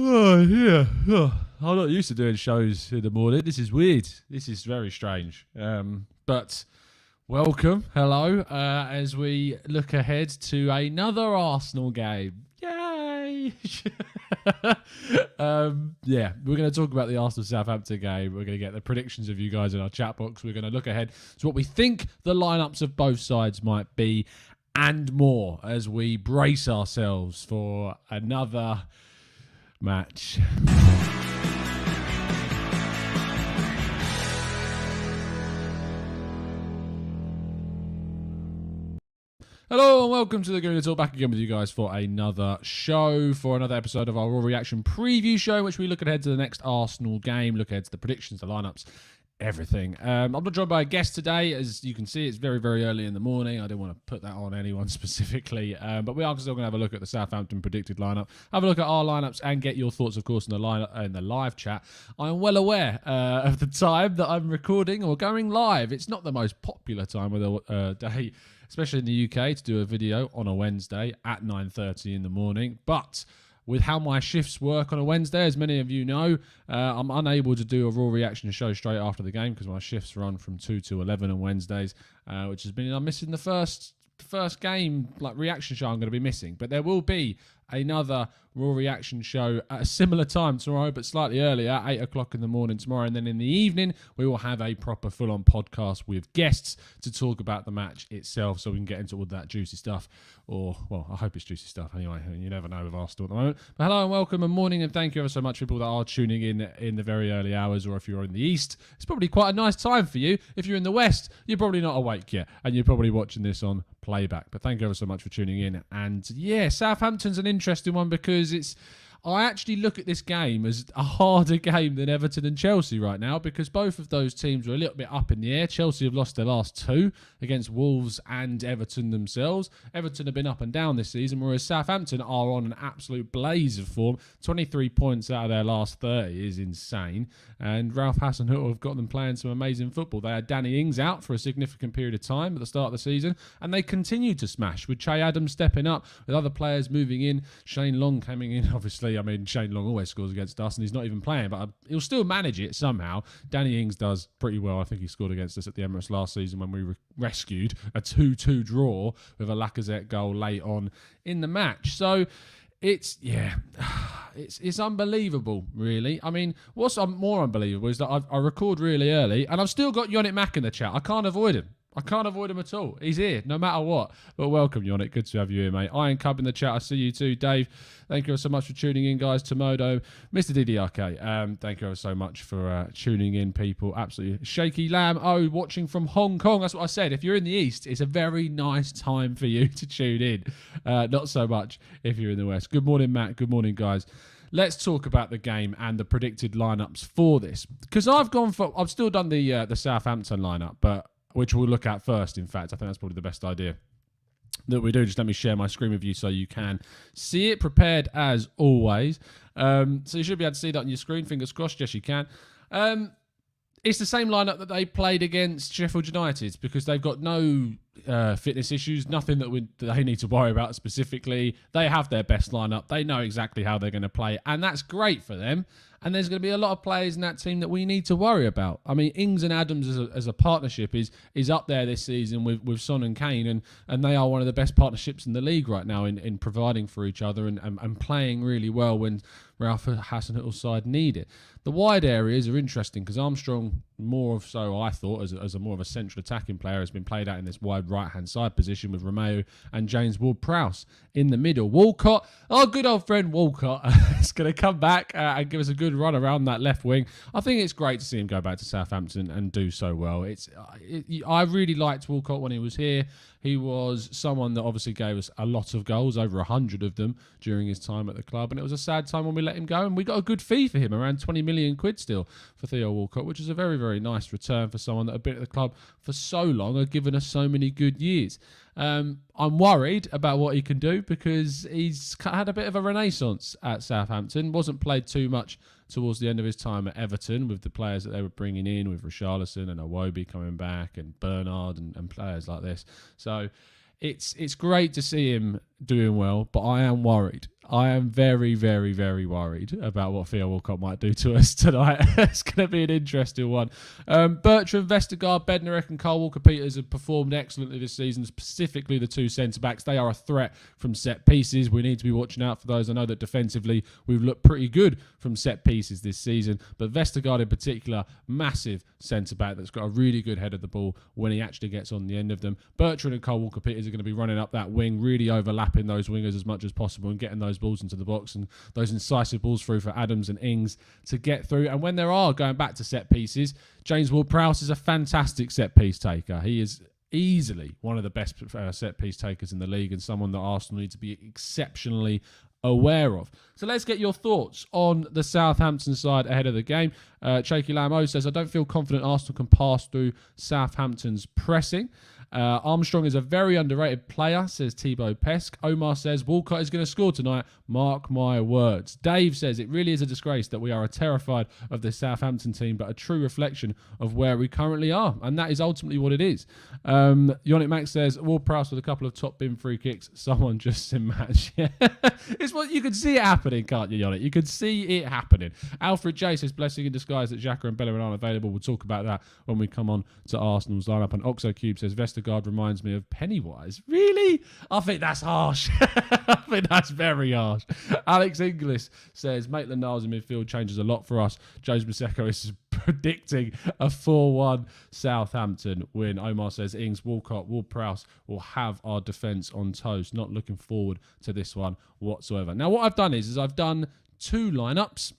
Oh, yeah. Oh, I'm not used to doing shows in the morning. This is weird. This is very strange. But welcome, hello, as we look ahead to another Arsenal game. Yay! Yeah, we're going to talk about the Arsenal-Southampton game. We're going to get the predictions of you guys in our chat box. We're going to look ahead to what we think the lineups of both sides might be and more as we brace ourselves for another match. Hello and welcome to the Gooner Talk, back again with you guys for another show, for another episode of our Raw Reaction preview show, in which we look ahead to the next Arsenal game, look ahead to the predictions, the lineups, everything. I'm not joined by a guest today. As you can see, it's very, very early in the morning. I didn't want to put that on anyone specifically, but we are still going to have a look at the Southampton predicted lineup, have a look at our lineups, and get your thoughts, of course, in the live chat. I'm well aware of the time that I'm recording or going live. It's not the most popular time of the day, especially in the UK, to do a video on a Wednesday at 9:30 in the morning. But with how my shifts work on a Wednesday, as many of you know, I'm unable to do a Raw Reaction show straight after the game because my shifts run from 2 to 11 on Wednesdays, which has been, I'm missing the first game, like reaction show I'm going to be missing. But there will be another Raw Reaction show at a similar time tomorrow, but slightly earlier, at 8 o'clock in the morning tomorrow. And then in the evening, we will have a proper full-on podcast with guests to talk about the match itself, so we can get into all that juicy stuff. Or, well, I hope it's juicy stuff anyway. You never know with Arsenal at the moment. But hello and welcome and morning, and thank you ever so much for people that are tuning in the very early hours, or if you're in the East, it's probably quite a nice time for you. If you're in the West, you're probably not awake yet, and you're probably watching this on playback. But thank you ever so much for tuning in. And yeah, Southampton's an interesting one because I actually look at this game as a harder game than Everton and Chelsea right now, because both of those teams are a little bit up in the air. Chelsea have lost their last two against Wolves and Everton themselves. Everton have been up and down this season, whereas Southampton are on an absolute blaze of form. 23 points out of their last 30 is insane. And Ralph Hasenhüttl have got them playing some amazing football. They had Danny Ings out for a significant period of time at the start of the season, and they continued to smash, with Che Adams stepping up, with other players moving in. Shane Long coming in, obviously. I mean, Shane Long always scores against us, and he's not even playing, but he'll still manage it somehow. Danny Ings does pretty well. I think he scored against us at the Emirates last season when we rescued a 2-2 draw with a Lacazette goal late on in the match. So it's unbelievable, really. I mean, what's more unbelievable is that I record really early, and I've still got Yannick Mack in the chat. I can't avoid him. I can't avoid him at all. He's here, no matter what. But welcome, Yannick. Good to have you here, mate. Iron Cub in the chat. I see you too. Dave, thank you so much for tuning in, guys. Tomodo, Mr. DDRK, thank you so much for tuning in, people. Absolutely. Shaky Lamb, watching from Hong Kong. That's what I said. If you're in the East, it's a very nice time for you to tune in. Not so much if you're in the West. Good morning, Matt. Good morning, guys. Let's talk about the game and the predicted lineups for this. Because I've still done the Southampton lineup, but which we'll look at first, in fact. I think that's probably the best idea that we do. Just let me share my screen with you so you can see it, prepared as always. So you should be able to see that on your screen. Fingers crossed. Yes, you can. It's the same lineup that they played against Sheffield United, because they've got no fitness issues, nothing that they need to worry about specifically. They have their best lineup. They know exactly how they're going to play, and that's great for them. And there's going to be a lot of players in that team that we need to worry about. I mean, Ings and Adams as a partnership is up there this season with Son and Kane, and they are one of the best partnerships in the league right now in providing for each other and playing really well when Ralph Hasenhüttl's side need it. The wide areas are interesting because Armstrong, more of so I thought, as a more of a central attacking player, has been played out in this wide right-hand side position with Romeo and James Ward-Prowse in the middle. Walcott, our good old friend Walcott, is going to come back and give us a good run around that left wing. I think it's great to see him go back to Southampton and do so well. I really liked Walcott when he was here. He was someone that obviously gave us a lot of goals, over 100 of them during his time at the club, and it was a sad time when we let him go, and we got a good fee for him, around 20 million quid still for Theo Walcott, which is a very, very nice return for someone that had been at the club for so long and given us so many good years. I'm worried about what he can do because he's had a bit of a renaissance at Southampton. Wasn't played too much towards the end of his time at Everton with the players that they were bringing in, with Richarlison and Iwobi coming back and Bernard and players like this. So it's great to see him doing well, but I am worried. I am very, very, very worried about what Theo Walcott might do to us tonight. It's going to be an interesting one. Bertrand, Vestergaard, Bednarek and Carl Walker-Peters have performed excellently this season, specifically the two centre-backs. They are a threat from set pieces. We need to be watching out for those. I know that defensively we've looked pretty good from set pieces this season, but Vestergaard in particular, massive centre-back that's got a really good head of the ball when he actually gets on the end of them. Bertrand and Carl Walker-Peters are going to be running up that wing, really overlapping those wingers as much as possible and getting those balls into the box and those incisive balls through for Adams and Ings to get through. And when there are going back to set pieces, James Ward-Prowse is a fantastic set piece taker. He is easily one of the best set piece takers in the league and someone that Arsenal need to be exceptionally aware of. So let's get your thoughts on the Southampton side ahead of the game. Shaky Lamo says, I don't feel confident Arsenal can pass through Southampton's pressing. Armstrong is a very underrated player, says Thibaut Pesk. Omar says, Walcott is going to score tonight. Mark my words. Dave says, it really is a disgrace that we are terrified of the Southampton team, but a true reflection of where we currently are. And that is ultimately what it is. Yannick Max says, Ward-Prowse with a couple of top bin free kicks. Someone just sim match. Yeah. It's what you can see it happening, can't you, Yannick? You can see it happening. Alfred J says, blessing in disguise that Xhaka and Bellerin aren't available. We'll talk about that when we come on to Arsenal's lineup. And Oxo Cube says, Vestergaard reminds me of Pennywise. Really? I think that's harsh. I think that's very harsh. Alex Inglis says, Maitland-Niles in midfield changes a lot for us. James Maseko is predicting a 4-1 Southampton win. Omar says, Ings, Walcott, Ward-Prowse will have our defence on toast. Not looking forward to this one whatsoever. Now, what I've done is I've done two lineups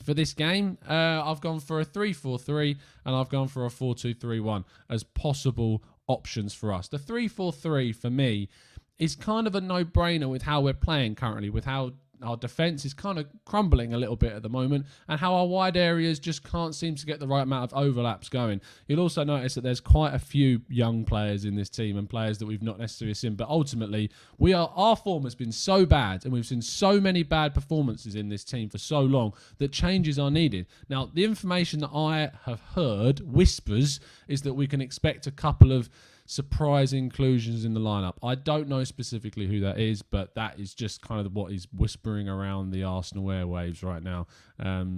for this game. I've gone for a 3-4-3 and I've gone for a 4-2-3-1 as possible options for us. The 3-4-3 for me is kind of a no-brainer with how we're playing currently, with how our defence is kind of crumbling a little bit at the moment and how our wide areas just can't seem to get the right amount of overlaps going. You'll also notice that there's quite a few young players in this team and players that we've not necessarily seen, but ultimately our form has been so bad and we've seen so many bad performances in this team for so long that changes are needed. Now, the information that I have heard, whispers, is that we can expect a couple of surprise inclusions in the lineup. I don't know specifically who that is, but that is just kind of what is whispering around the Arsenal airwaves right now.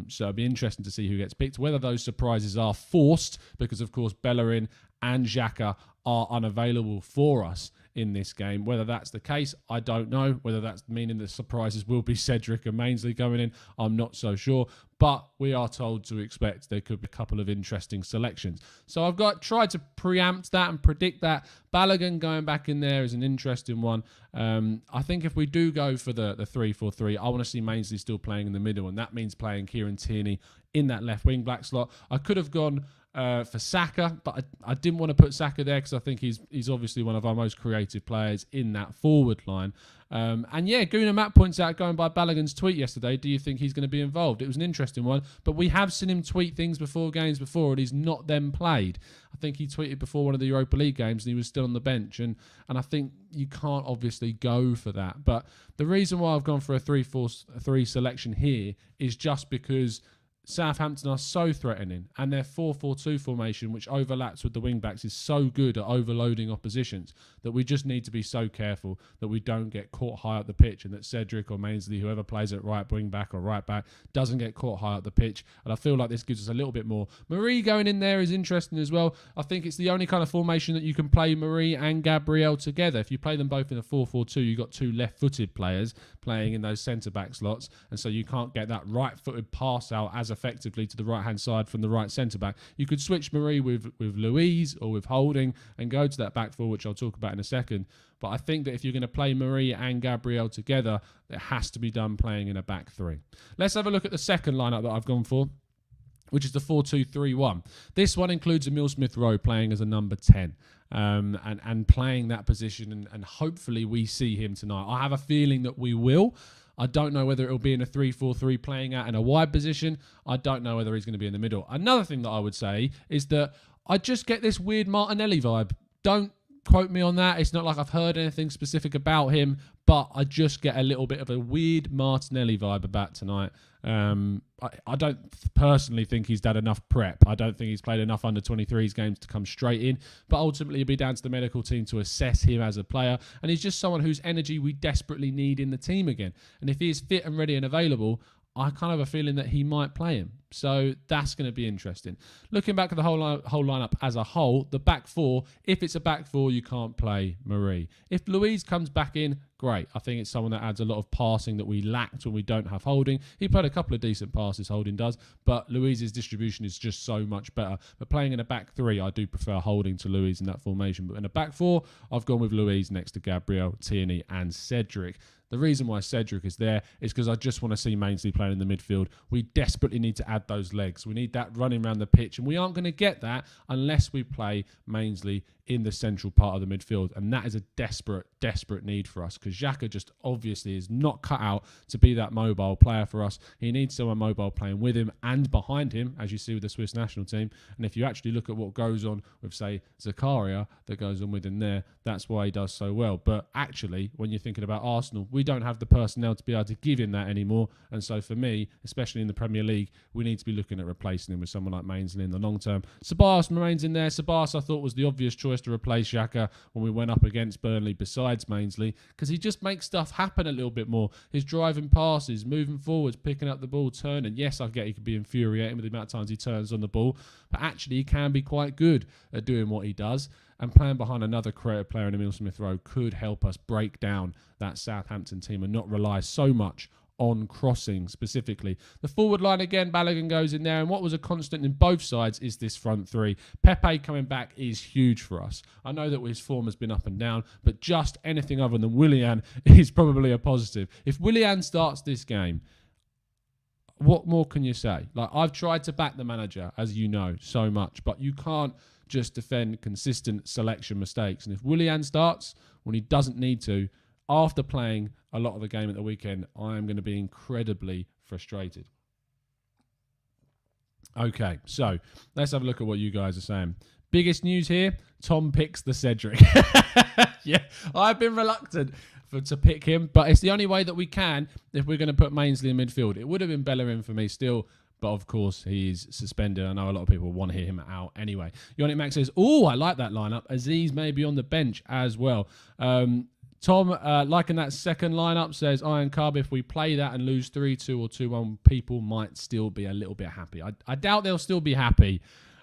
So it'll be interesting to see who gets picked, whether those surprises are forced, because of course Bellerin and Xhaka are unavailable for us in this game. Whether that's the case, I don't know. Whether that's meaning the surprises will be Cedric and Mainsley going in, I'm not so sure. But we are told to expect there could be a couple of interesting selections. So I've tried to preempt that and predict that. Balogun going back in there is an interesting one. I think if we do go for the 3-4-3, I want to see Mainsley still playing in the middle, and that means playing Kieran Tierney in that left wing back slot. I could have gone for Saka, but I didn't want to put Saka there because I think he's obviously one of our most creative players in that forward line. And yeah, Gunnar Matt points out, going by Balogun's tweet yesterday, do you think he's going to be involved? It was an interesting one, but we have seen him tweet things before games before and he's not then played. I think he tweeted before one of the Europa League games and he was still on the bench, and I think you can't obviously go for that. But the reason why I've gone for a 3-4-3 selection here is just because Southampton are so threatening, and their 4-4-2 formation, which overlaps with the wing-backs, is so good at overloading oppositions that we just need to be so careful that we don't get caught high up the pitch and that Cedric or Mainsley, whoever plays at right wing-back or right-back, doesn't get caught high up the pitch. And I feel like this gives us a little bit more. Marie going in there is interesting as well. I think it's the only kind of formation that you can play Marie and Gabriel together. If you play them both in a 4-4-2, you've got two left-footed players playing in those centre-back slots, and so you can't get that right-footed pass out as effectively to the right-hand side from the right centre-back. You could switch Marie with Louise or with Holding and go to that back four, which I'll talk about in a second. But I think that if you're going to play Marie and Gabriel together, it has to be done playing in a back three. Let's have a look at the second lineup that I've gone for, which is the 4-2-3-1. This one includes Emile Smith-Rowe playing as a number 10 and playing that position, and hopefully we see him tonight. I have a feeling that we will. I don't know whether it'll be in a 3-4-3 playing out in a wide position. I don't know whether he's going to be in the middle. Another thing that I would say is that I just get this weird Martinelli vibe. Don't quote me on that. It's not like I've heard anything specific about him, but I just get a little bit of a weird Martinelli vibe about tonight. I don't personally think he's done enough prep. I don't think he's played enough under-23s games to come straight in, but ultimately it'll be down to the medical team to assess him as a player, and he's just someone whose energy we desperately need in the team again. And if he is fit and ready and available, I kind of have a feeling that he might play him. So that's going to be interesting. Looking back at the whole lineup as a whole, the back four, if it's a back four, you can't play Marie. If Louise comes back in, great. I think it's someone that adds a lot of passing that we lacked when we don't have Holding. He played a couple of decent passes, Holding does, but Louise's distribution is just so much better. But playing in a back three, I do prefer Holding to Louise in that formation. But in a back four, I've gone with Louise next to Gabriel, Tierney and Cedric. The reason why Cedric is there is because I just want to see Mainsley playing in the midfield. We desperately need to add those legs. We need that running around the pitch, and we aren't going to get that unless we play Mainsley in the central part of the midfield, and that is a desperate need for us, because Xhaka just obviously is not cut out to be that mobile player for us. He needs someone mobile playing with him and behind him, as you see with the Swiss national team. And if you actually look at what goes on with, say, Zakaria, that goes on with him there, that's why he does so well. But actually, when you're thinking about Arsenal, we don't have the personnel to be able to give him that anymore. And so for me, especially in the Premier League, we need to be looking at replacing him with someone like Mainsley in the long term. Sabas remains in there. Sabas, I thought, was the obvious choice to replace Xhaka when we went up against Burnley besides Mainsley, because he just makes stuff happen a little bit more. His driving passes, moving forwards, picking up the ball, turning. Yes, I get he can be infuriating with the amount of times he turns on the ball, but actually he can be quite good at doing what he does. And playing behind another creative player in Emile Smith-Rowe could help us break down that Southampton team and not rely so much on crossing specifically. The forward line again, Balogun goes in there, and what was a constant in both sides is this front three. Pepe coming back is huge for us. I know that his form has been up and down, but just anything other than Willian is probably a positive. If Willian starts this game, what more can you say? Like, I've tried to back the manager, as you know, so much, but you can't just defend consistent selection mistakes. And if Willian starts when he doesn't need to, after playing a lot of the game at the weekend, I am going to be incredibly frustrated. Okay, so let's have a look at what you guys are saying. Biggest news here, Tom picks the Cedric. Yeah, I've been reluctant to pick him, but it's the only way that we can if we're going to put Mainsley in midfield. It would have been Bellerin for me still, but of course he's suspended. I know a lot of people want to hear him out anyway. Yannick Max says, oh, I like that lineup. Aziz may be on the bench as well. Tom, liking that second lineup, says, Iron Carb, if we play that and lose 3-2 or 2-1, people might still be a little bit happy. I doubt they'll still be happy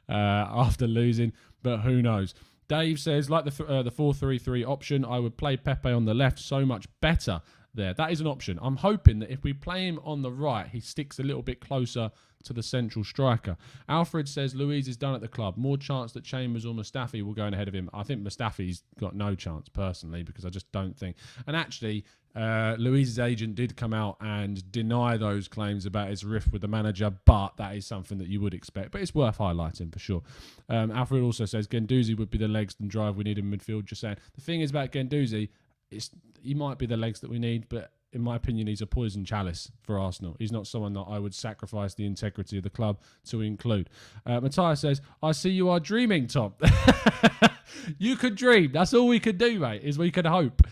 after losing, but who knows. Dave says, like the 4-3-3 option, I would play Pepe on the left so much better there. That is an option. I'm hoping that if we play him on the right, he sticks a little bit closer to the central striker. Alfred says Louise is done at the club. More chance that Chambers or Mustafi will go in ahead of him. I think Mustafi's got no chance personally, because I just don't think. And actually, Louise's agent did come out and deny those claims about his rift with the manager, but that is something that you would expect. But it's worth highlighting for sure. Alfred also says Guendouzi would be the legs and drive we need in midfield. Just saying. The thing is about Guendouzi, he might be the legs that we need, but in my opinion, he's a poison chalice for Arsenal. He's not someone that I would sacrifice the integrity of the club to include. Matthias says, I see you are dreaming, Tom. You could dream. That's all we could do, mate, is we could hope.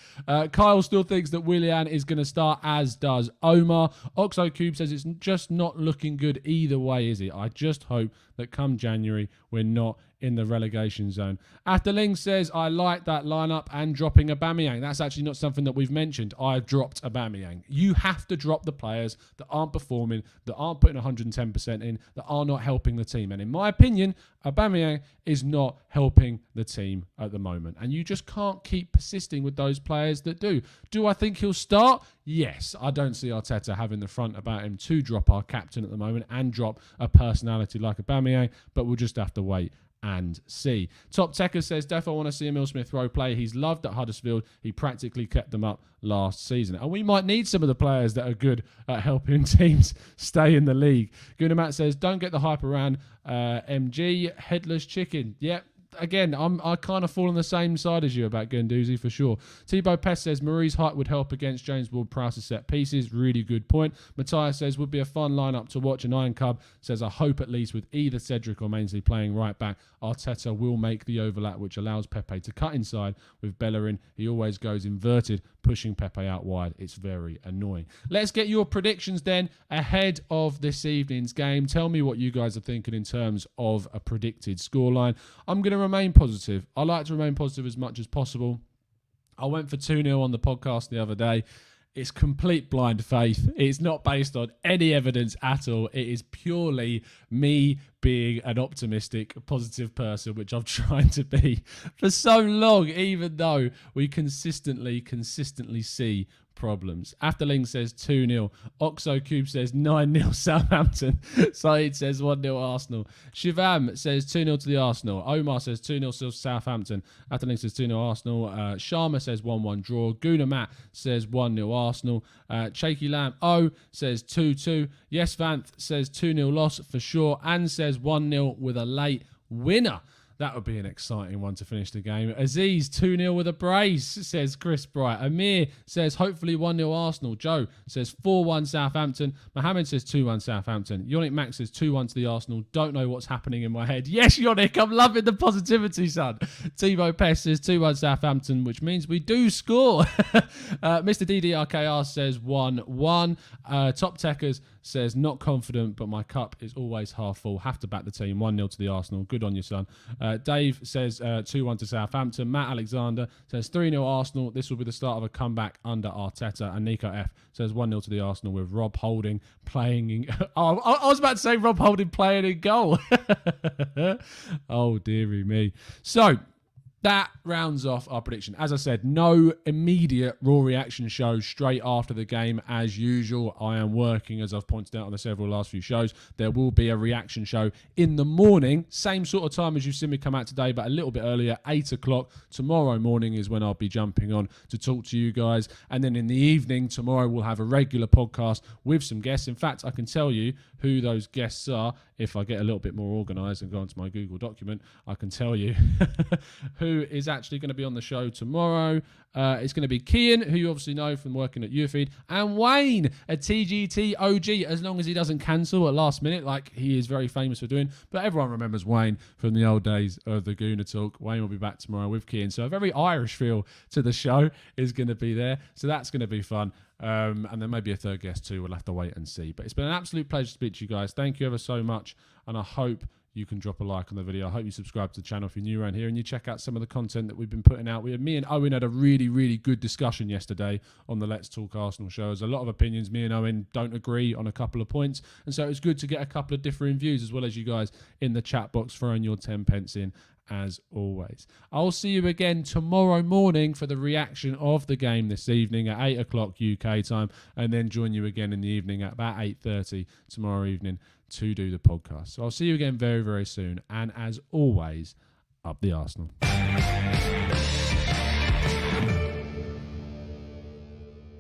Kyle still thinks that Willian is going to start, as does Omar. Oxo Cube says it's just not looking good either way, is it? I just hope that come January, we're not in the relegation zone. Afterling says, I like that lineup and dropping Aubameyang. That's actually not something that we've mentioned. I've dropped Aubameyang. You have to drop the players that aren't performing, that aren't putting 110% in, that are not helping the team. And in my opinion, Aubameyang is not helping the team at the moment. And you just can't keep persisting with those players that do. Do I think he'll start? Yes. I don't see Arteta having the front about him to drop our captain at the moment and drop a personality like Aubameyang, but we'll just have to wait and see. Top Tecker says, Defo want to see Emile Smith-Rowe play. He's loved at Huddersfield. He practically kept them up last season. And we might need some of the players that are good at helping teams stay in the league. Gunamat says, don't get the hype around MG. Headless chicken. Yep. again, I kind of fall on the same side as you about Guendouzi for sure. Thibaut Pest says Marie's height would help against James Ward-Prowse's set pieces. Really good point. Matthias says would be a fun lineup to watch. And Iron Cub says I hope at least with either Cedric or Mainsley playing right back, Arteta will make the overlap which allows Pepe to cut inside. With Bellerin, he always goes inverted, pushing Pepe out wide. It's very annoying. Let's get your predictions then ahead of this evening's game. Tell me what you guys are thinking in terms of a predicted scoreline. I'm going to remain positive. I like to remain positive as much as possible. I went for 2-0 on the podcast the other day. It's complete blind faith. It's not based on any evidence at all. It is purely me being an optimistic, positive person, which I've tried to be for so long, even though we consistently see problems. Afterling says 2-0. Oxo Cube says 9-0 Southampton. Saeed says 1-0 Arsenal. Shivam says 2-0 to the Arsenal. Omar says 2-0 to Southampton. Afterling says 2-0 Arsenal. Sharma says 1-1 draw. Guna Matt says 1-0 Arsenal. Shaky Lamb O says 2-2. Yes Vanth says 2-0 loss for sure and says 1-0 with a late winner. That would be an exciting one to finish the game. Aziz, 2-0 with a brace, says Chris Bright. Amir says, hopefully 1-0 Arsenal. Joe says 4-1 Southampton. Mohammed says 2-1 Southampton. Yannick Max says 2-1 to the Arsenal. Don't know what's happening in my head. Yes, Yannick, I'm loving the positivity, son. Thibaut Pest says 2-1 Southampton, which means we do score. Mr. DDRKR says 1-1. Top Techers says, not confident, but my cup is always half full. Have to back the team. 1-0 to the Arsenal. Good on you, son. Dave says 2-1 to Southampton. Matt Alexander says 3-0 Arsenal. This will be the start of a comeback under Arteta. And Nico F says 1-0 to the Arsenal with Rob Holding playing in... Oh, I was about to say Rob Holding playing in goal. Oh, dearie me. So... that rounds off our prediction. As I said, no immediate Raw reaction show straight after the game as usual. I am working, as I've pointed out on the several last few shows. There will be a reaction show in the morning, same sort of time as you've seen me come out today, but a little bit earlier, 8 o'clock. Tomorrow morning is when I'll be jumping on to talk to you guys. And then in the evening, tomorrow we'll have a regular podcast with some guests. In fact, I can tell you who those guests are. If I get a little bit more organised and go onto my Google document, I can tell you who is actually going to be on the show tomorrow. It's going to be Kian, who you obviously know from working at YouFeed, and Wayne, a TGT OG, as long as he doesn't cancel at last minute, like he is very famous for doing. But everyone remembers Wayne from the old days of the Gooner Talk. Wayne will be back tomorrow with Kian. So a very Irish feel to the show is going to be there. So that's going to be fun. And then maybe a third guest too. We'll have to wait and see. But it's been an absolute pleasure to speak to you guys. Thank you ever so much. And I hope you can drop a like on the video. I hope you subscribe to the channel if you're new around here and you check out some of the content that we've been putting out. Me and Owen had a really, really good discussion yesterday on the Let's Talk Arsenal show. There's a lot of opinions. Me and Owen don't agree on a couple of points. And so it's good to get a couple of differing views as well as you guys in the chat box throwing your 10 pence in. As always, I'll see you again tomorrow morning for the reaction of the game this evening at 8 o'clock UK time, and then join you again in the evening at about 8:30 tomorrow evening to do the podcast. So I'll see you again very, very soon. And as always, up the Arsenal.